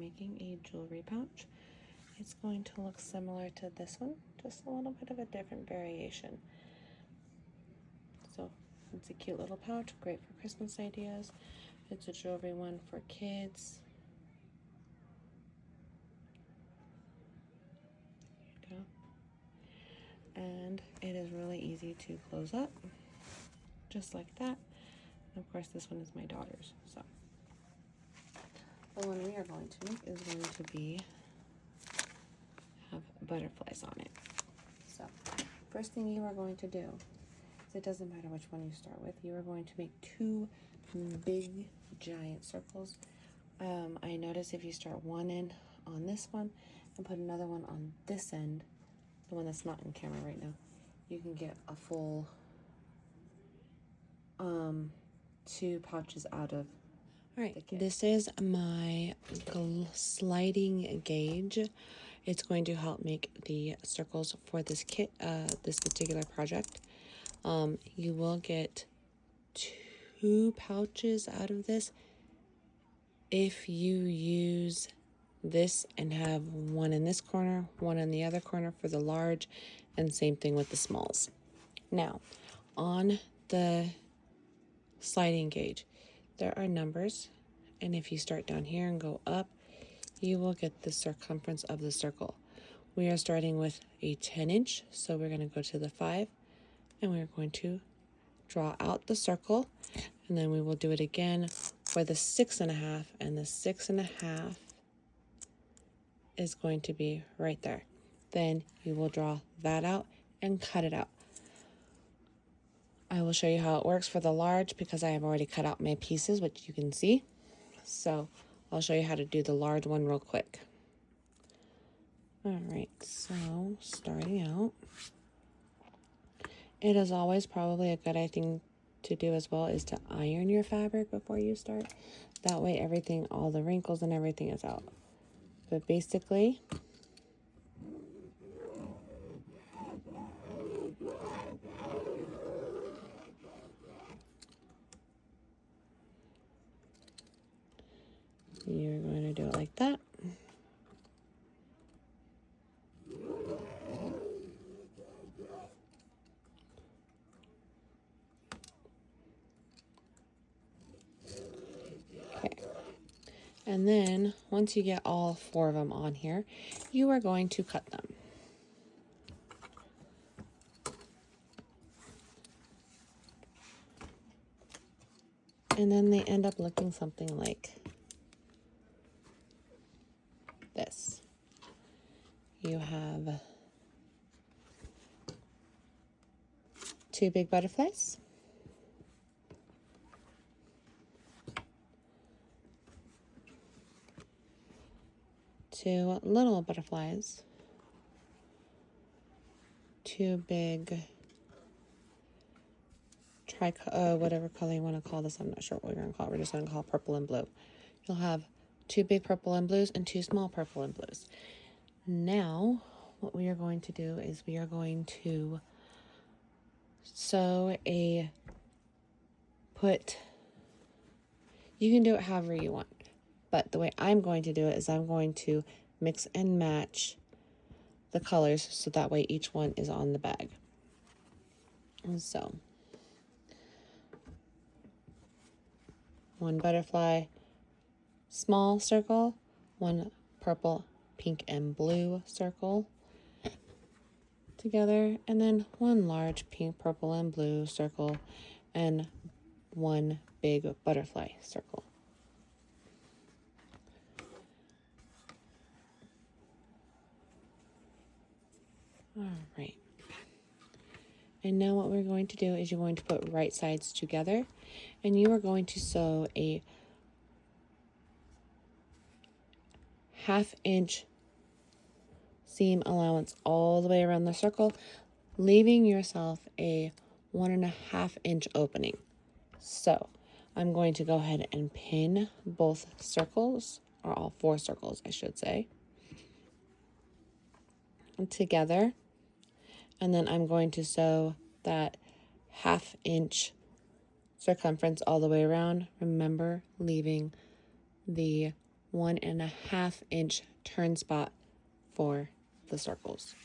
making a jewelry pouch. It's going to look similar to this one, just a little bit of a different variation. So it's a cute little pouch, great for Christmas ideas. It's a jewelry one for kids. There you go. And it is really easy to close up, just like that. And of course, this one is my daughter's. So the one we are going to make is going to be have butterflies on it. So first thing you are going to do is, it doesn't matter which one you start with, you are going to make two big giant circles. I notice if you start one end on this one and put another one on this end, the one that's not in camera right now, you can get a full two pouches out of. All right, this is my sliding gauge. It's going to help make the circles for this kit, this particular project. You will get two pouches out of this if you use this and have one in this corner, one in the other corner for the large, and same thing with the smalls. Now, on the sliding gauge, there are numbers, and if you start down here and go up, you will get the circumference of the circle. We are starting with a 10-inch, so we're going to go to the 5, and we're going to draw out the circle, and then we will do it again for the 6.5, and the 6.5 is going to be right there. Then you will draw that out and cut it out. I will show you how it works for the large because I have already cut out my pieces, which you can see. So I'll show you how to do the large one real quick. All right, so starting out, it is always probably a good thing to do as well is to iron your fabric before you start. That way everything, all the wrinkles and everything is out. But basically, you're going to do it like that. Okay. And then once you get all 4 of them on here, you are going to cut them. And then they end up looking something like this. You have 2 big butterflies, 2 little butterflies, 2 big whatever color you want to call this. I'm not sure what we're going to call it. We're just going to call it purple and blue. You'll have 2 big purple and blues and 2 small purple and blues. Now, what we are going to do is we are going to you can do it however you want, but the way I'm going to do it is I'm going to mix and match the colors so that way each one is on the bag. And so 1 butterfly, small circle, 1 purple, pink, and blue circle together, and then 1 large pink, purple, and blue circle, and 1 big butterfly circle. All right. And now what we're going to do is you're going to put right sides together, and you are going to sew a 1/2 inch seam allowance all the way around the circle, leaving yourself a 1.5 inch opening. So I'm going to go ahead and pin both circles, or all 4 circles, I should say, together. And then I'm going to sew that 1/2 inch circumference all the way around. Remember, leaving the 1.5 inch turn spot for the circles.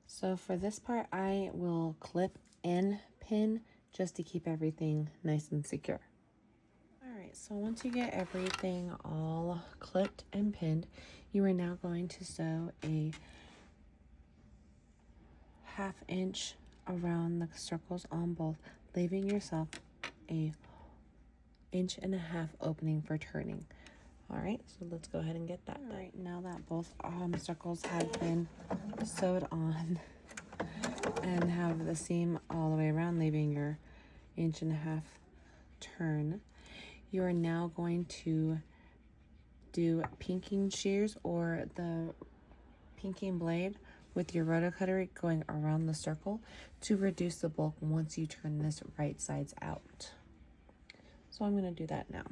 So for this part, I will clip and pin just to keep everything nice and secure. All right, so once you get everything all clipped and pinned, you are now going to sew a 1/2 inch around the circles on both, leaving yourself a 1.5 inch opening for turning. All right, so let's go ahead and get that done. All right, now that both circles have been sewed on and have the seam all the way around, leaving your 1.5 inch turn, you are now going to do pinking shears or the pinking blade with your rotocutter going around the circle to reduce the bulk once you turn this right sides out. So I'm going to do that now.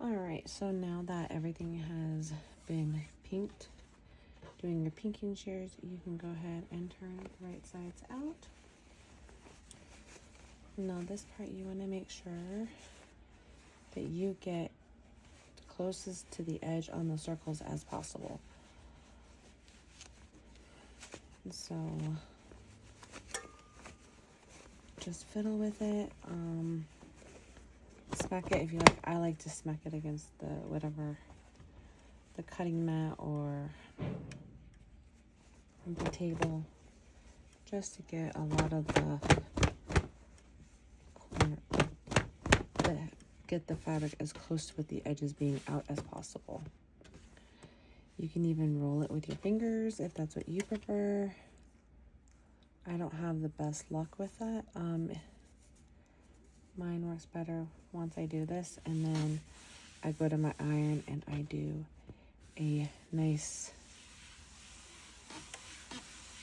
All right, so now that everything has been pinked, doing your pinking shears, you can go ahead and turn the right sides out. Now this part, you want to make sure that you get closest to the edge on the circles as possible. So just fiddle with it. Smack it if you like. I like to smack it against the cutting mat or the table, just to get a lot of get the fabric as close with the edges being out as possible. You can even roll it with your fingers if that's what you prefer. I don't have the best luck with that. Mine works better once I do this, and then I go to my iron and I do a nice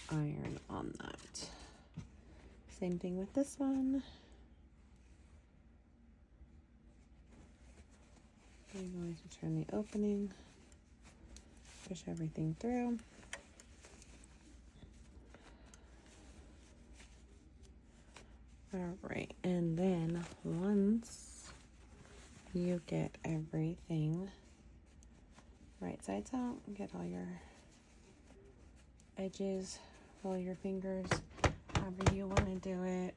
iron on that. Same thing with this one. I'm going to turn the opening, push everything through. All right, and then once you get everything right sides out, get all your edges, roll your fingers, however you want to do it.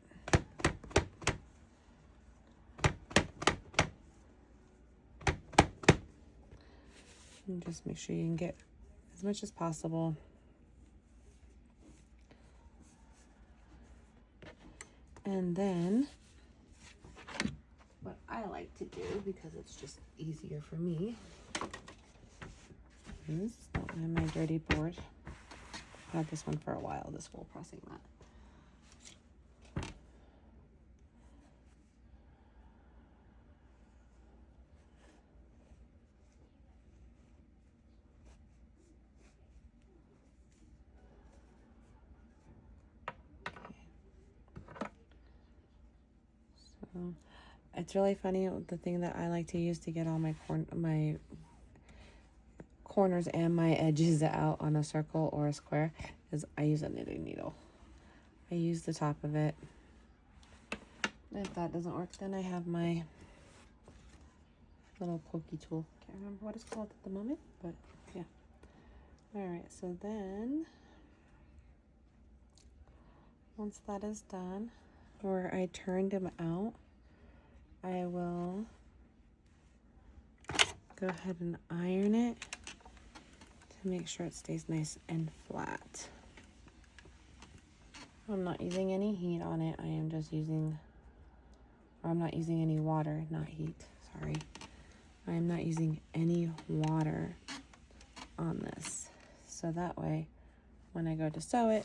And just make sure you can get as much as possible. And then what I like to do, because it's just easier for me, is on my dirty board. I've had this one for a while, this wool pressing mat. It's really funny, the thing that I like to use to get all my corners and my edges out on a circle or a square is I use a knitting needle. I use the top of it. If that doesn't work, then I have my little pokey tool. Can't remember what it's called at the moment, but yeah. All right, so then once that is done, where I turned them out, I will go ahead and iron it to make sure it stays nice and flat. I'm not using any heat on it. I am just using, or I'm not using any water, not heat, sorry. I am not using any water on this. So that way, when I go to sew it,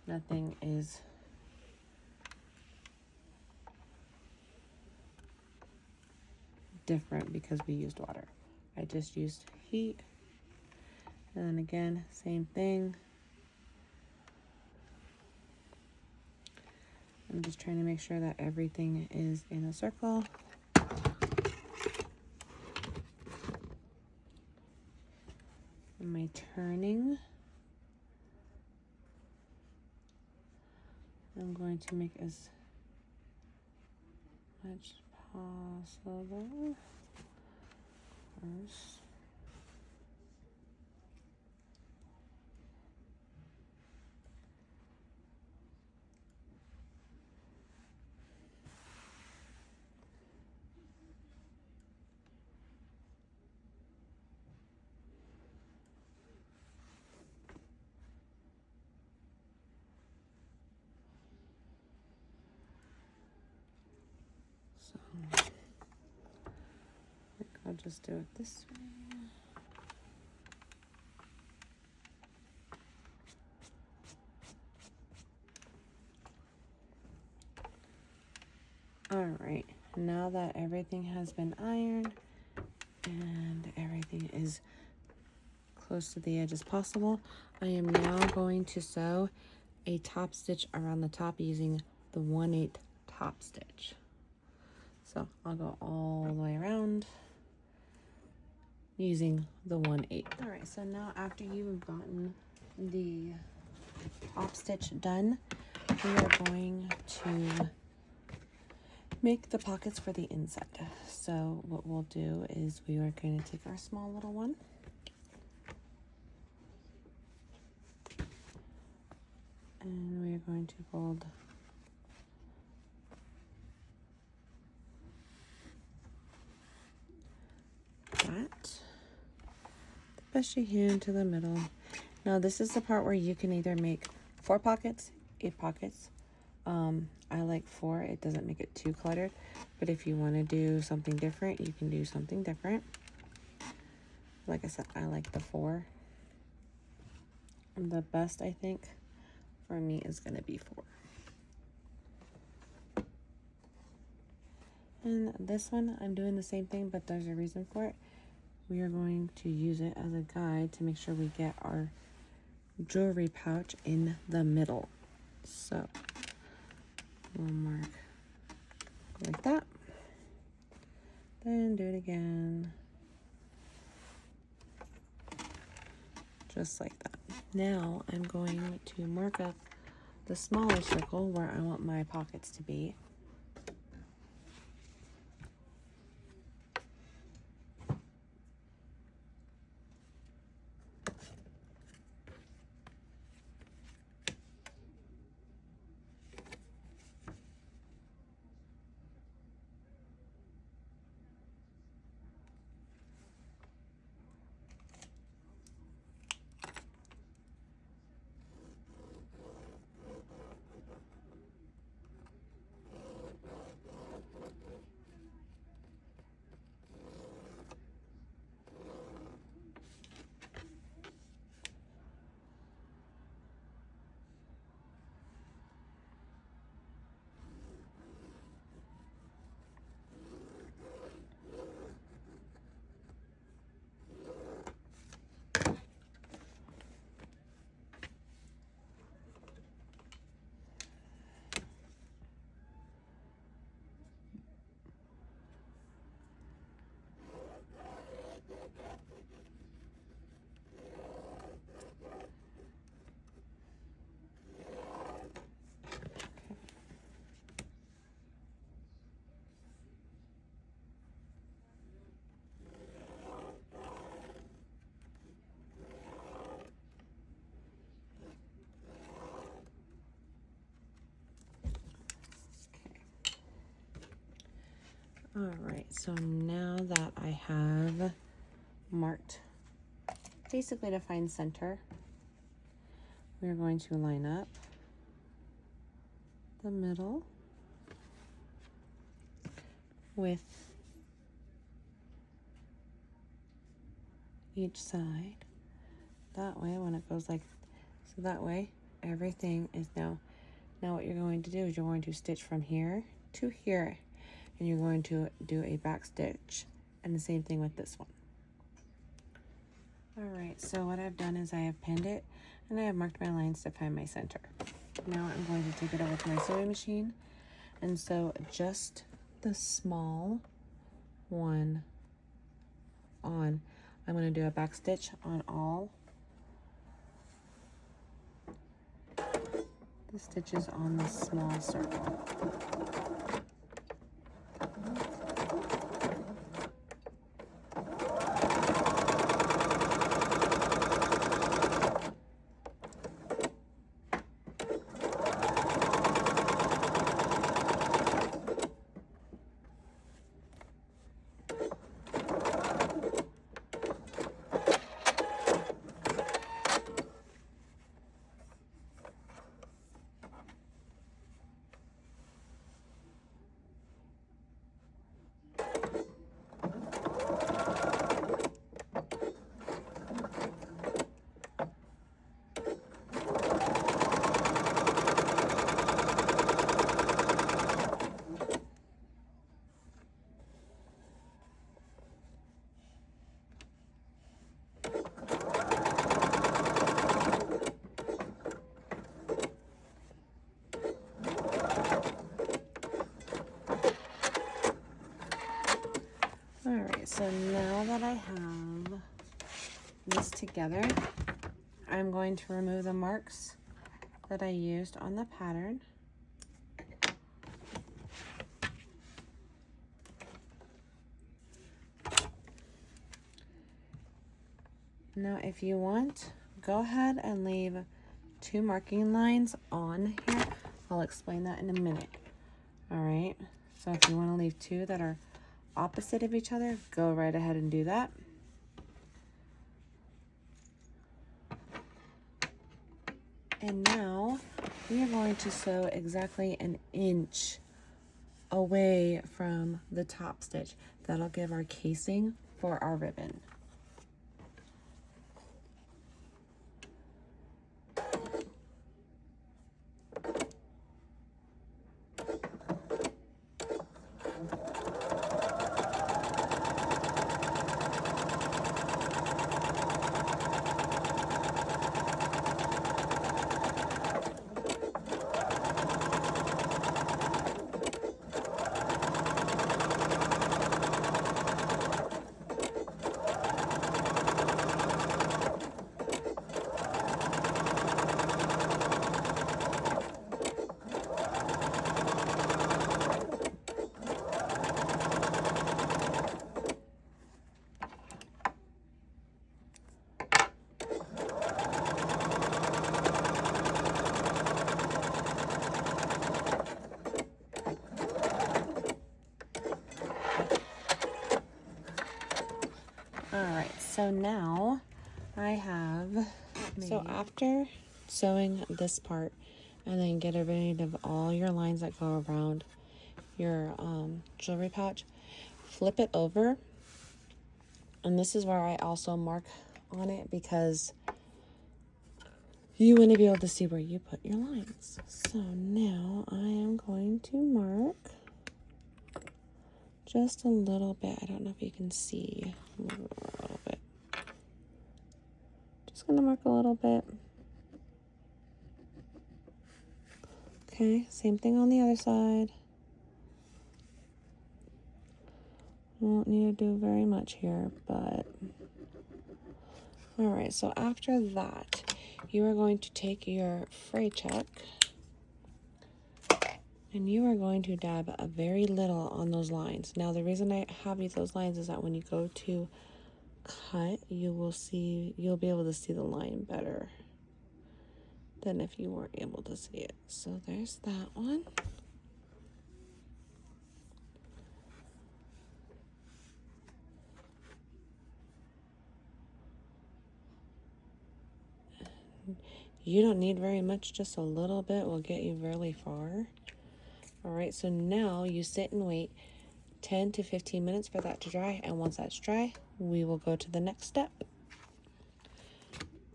nothing is different because we used water. I just used heat. And then again, same thing. I'm just trying to make sure that everything is in a circle. Am I turning? I'm going to make as much possible first. So I think I'll just do it this way. All right, now that everything has been ironed and everything is close to the edge as possible, I am now going to sew a top stitch around the top using the 1/8 top stitch. So I'll go all the way around using the 1/8. All right, so now after you've gotten the top stitch done, we are going to make the pockets for the inside. So what we'll do is we are going to take our small little one, and we are going to fold that the best you can to the middle. Now this is the part where you can either make 4 pockets, 8 pockets. I like 4, it doesn't make it too cluttered, but if you want to do something different, you can do something different. Like I said, I like the 4. And the best, I think, for me is going to be 4. And this one, I'm doing the same thing, but there's a reason for it. We are going to use it as a guide to make sure we get our jewelry pouch in the middle. So we'll mark like that, then do it again, just like that. Now I'm going to mark up the smaller circle where I want my pockets to be. All right, so now that I have marked basically to find center, we're going to line up the middle with each side. That way, when it goes like, so that way everything is now what you're going to do is you're going to stitch from here to here, and you're going to do a back stitch, and the same thing with this one. All right, so what I've done is I have pinned it and I have marked my lines to find my center. Now I'm going to take it over to my sewing machine and sew just the small one on. I'm going to do a back stitch on all the stitches on the small circle. Alright, so now that I have this together, I'm going to remove the marks that I used on the pattern. Now, if you want, go ahead and leave 2 marking lines on here. I'll explain that in a minute. Alright, so if you want to leave 2 that are opposite of each other, go right ahead and do that. And now we are going to sew exactly an inch away from the top stitch. That'll give our casing for our ribbon. Alright, so now I have, so after sewing this part and then get rid of all your lines that go around your jewelry pouch, flip it over, and this is where I also mark on it because you want to be able to see where you put your lines. So now I am going to mark just a little bit. I don't know if you can see a little bit. Just gonna mark a little bit. Okay, same thing on the other side. Won't need to do very much here, but all right. So after that, you are going to take your fray check and you are going to dab a very little on those lines. Now, the reason I have those lines is that when you go to cut, you'll be able to see the line better than if you weren't able to see it. So there's that one. You don't need very much, just a little bit will get you really far. All right, so now you sit and wait 10 to 15 minutes for that to dry, and once that's dry, we will go to the next step.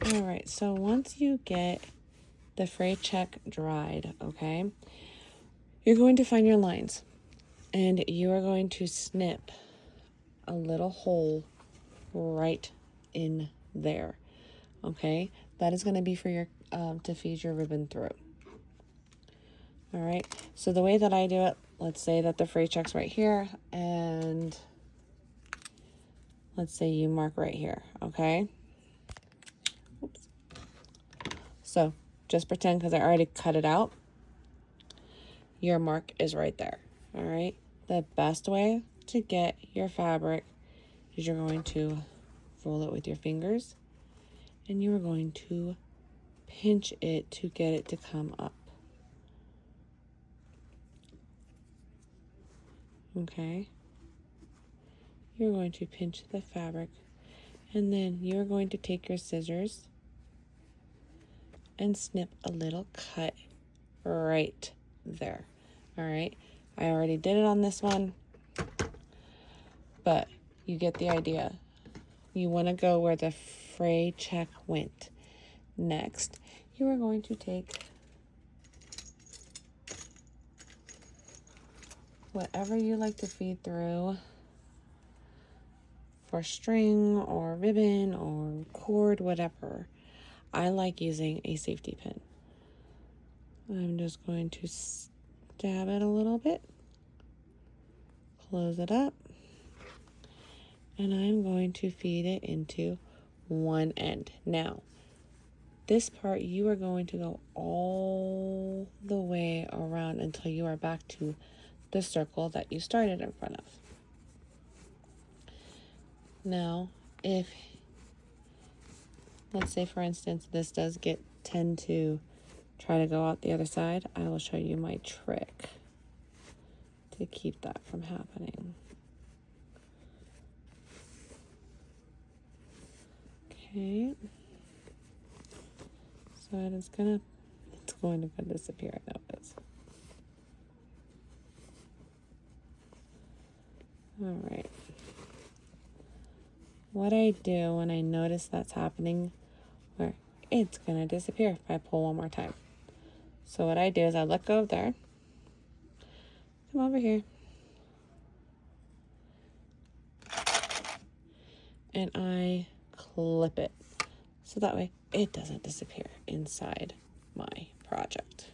All right, so once you get the fray check dried, okay, you're going to find your lines, and you are going to snip a little hole right in there, okay? That is going to be for your to feed your ribbon through. All right, so the way that I do it, let's say that the fray check's right here, and let's say you mark right here, okay? Oops. So just pretend, because I already cut it out, your mark is right there, all right? The best way to get your fabric is you're going to roll it with your fingers, and you are going to pinch it to get it to come up. Okay? You're going to pinch the fabric, and then you're going to take your scissors and snip a little cut right there. All right? I already did it on this one, but you get the idea. You want to go where the fray check went. Next, you are going to take whatever you like to feed through for string or ribbon or cord, whatever. I like using a safety pin. I'm just going to stab it a little bit, close it up, and I'm going to feed it into one end. Now, this part you are going to go all the way around until you are back to the circle that you started in front of. Now, if, let's say for instance, this does tend to try to go out the other side, I will show you my trick to keep that from happening. Okay. So it's going to disappear, I know it is. All right. What I do when I notice that's happening, where it's going to disappear if I pull one more time. So what I do is I let go of there, come over here, and I clip it. So that way it doesn't disappear inside my project.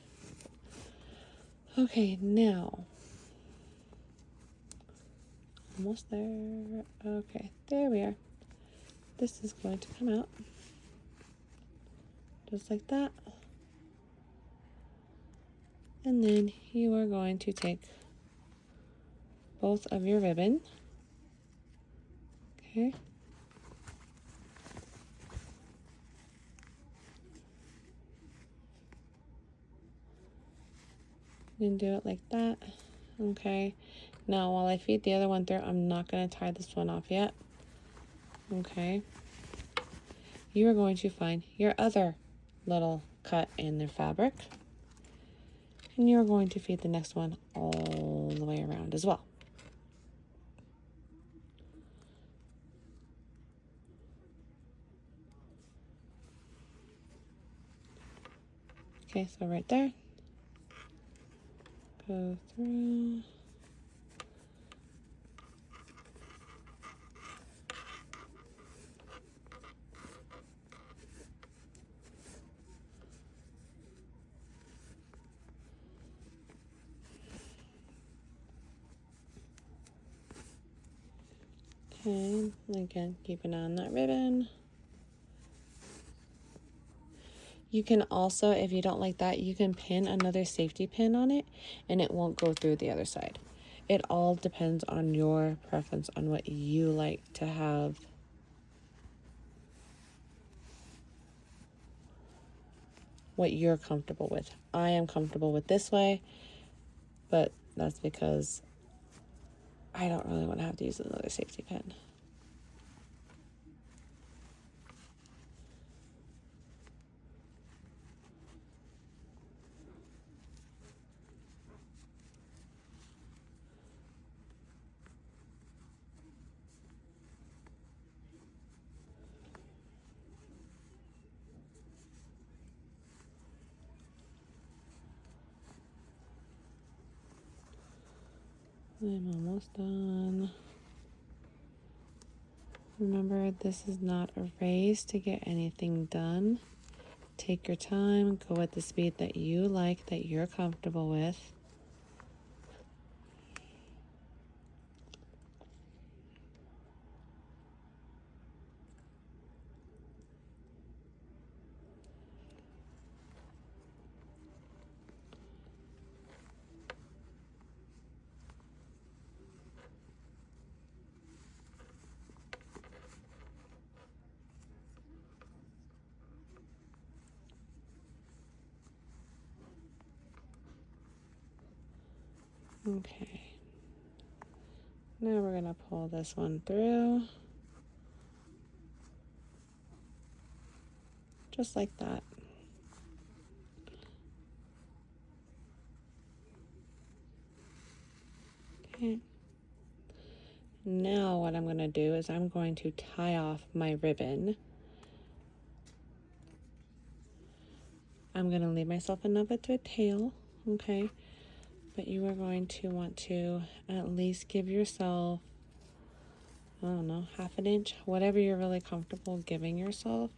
Okay, now, almost there. Okay, there we are. This is going to come out just like that. And then you are going to take both of your ribbon, okay, and do it like that, okay. Now, while I feed the other one through, I'm not going to tie this one off yet, okay. You are going to find your other little cut in the fabric, and you're going to feed the next one all the way around as well. Okay, so right there, go through. Okay, again, keep an eye on that ribbon. You can also, if you don't like that, you can pin another safety pin on it and it won't go through the other side. It all depends on your preference on what you like to have. What you're comfortable with. I am comfortable with this way, but that's because I don't really want to have to use another safety pin. I'm almost done. Remember, this is not a race to get anything done. Take your time, go at the speed that you like, that you're comfortable with. Okay. Now we're going to pull this one through. Just like that. Okay. Now what I'm going to do is I'm going to tie off my ribbon. I'm going to leave myself enough to a tail, okay? But you are going to want to at least give yourself, I don't know, half an inch, whatever you're really comfortable giving yourself.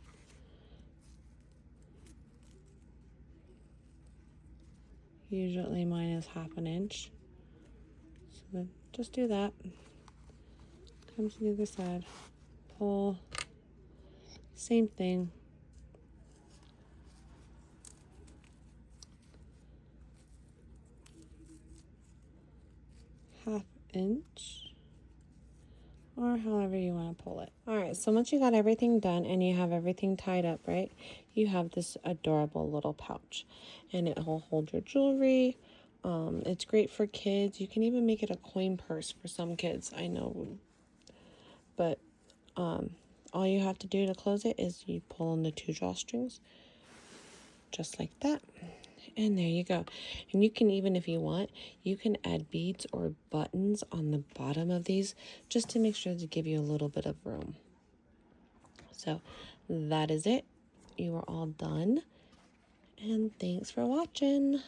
Usually mine is half an inch. So then just do that. Come to the other side. Pull. Same thing. Half inch. Or however you want to pull it. Alright, so once you got everything done and you have everything tied up, right, you have this adorable little pouch. And it will hold your jewelry. It's great for kids. You can even make it a coin purse for some kids, I know. But all you have to do to close it is you pull on the 2 drawstrings. Just like that. And there you go. And you can even, if you want, you can add beads or buttons on the bottom of these just to make sure to give you a little bit of room. So that is it. You are all done. And thanks for watching.